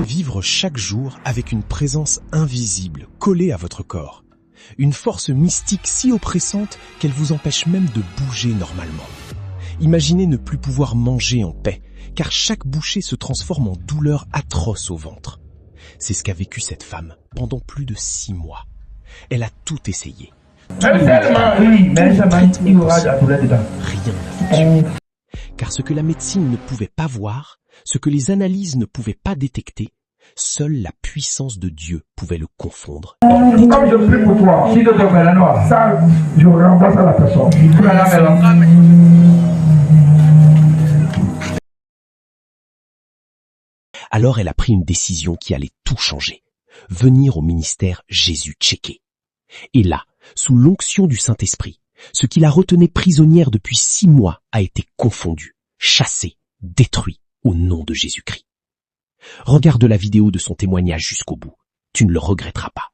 Vivre chaque jour avec une présence invisible collée à votre corps. Une force mystique si oppressante qu'elle vous empêche même de bouger normalement. Imaginez ne plus pouvoir manger en paix, car chaque bouchée se transforme en douleur atroce au ventre. C'est ce qu'a vécu cette femme pendant plus de 6 mois. Elle a tout essayé. Rien n'a fonctionné. Car ce que la médecine ne pouvait pas voir, ce que les analyses ne pouvaient pas détecter, seule la puissance de Dieu pouvait le confondre. Comme je prie pour toi, si tu te fais la noire, ça, je renvoie à la personne. Alors elle a pris une décision qui allait tout changer. Venir au ministère Jésus Tchéké. Et là, sous l'onction du Saint-Esprit, ce qui la retenait prisonnière depuis 6 mois a été confondu, chassé, détruit au nom de Jésus-Christ. Regarde la vidéo de son témoignage jusqu'au bout. Tu ne le regretteras pas.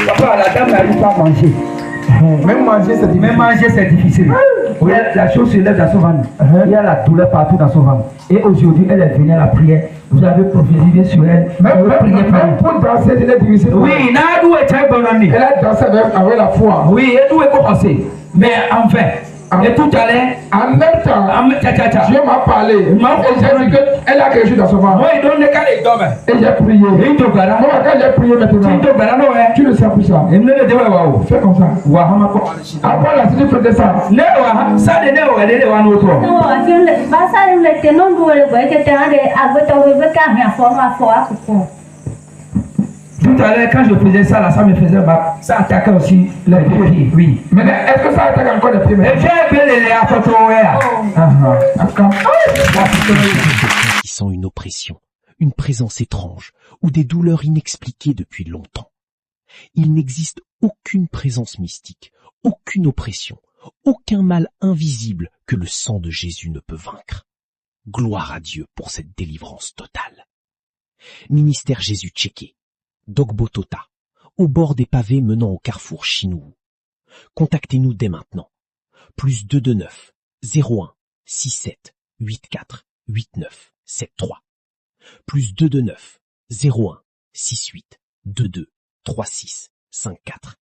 Papa, la dame n'arrive pas à manger. Même manger, c'est difficile. Oui, la chose se lève dans son ventre. Il y a la douleur partout dans son ventre. Et aujourd'hui, elle est venue à la prière. Vous avez prophétisé sur elle. Même pour danser, c'est difficile. Oui, elle a dansé avec la foi. Oui, elle doit commencer. Mais enfin, et tout à l'heure, en même temps, Dieu m'a parlé. Et j'ai dit qu'elle a quelque chose dans son ventre. Et j'ai prié. Moi, quand j'ai prié maintenant, tu le sais pour ça. Fais comme ça. Après la suite, fais ça. Tout à l'heure, quand je faisais ça, là, ça me faisait mal. Ça attaquait aussi les pieds. Oui. Mais est-ce que ça attaque encore les pieds? Qui sent une oppression, une présence étrange ou des douleurs inexpliquées depuis longtemps. Il n'existe aucune présence mystique, aucune oppression, aucun mal invisible que le sang de Jésus ne peut vaincre. Gloire à Dieu pour cette délivrance totale. Ministère Jésus Tchéké, Dogbotota, au bord des pavés menant au carrefour Chinou. Contactez-nous dès maintenant. +229 01 67 84 89 73. +229 01 68 22 36 54.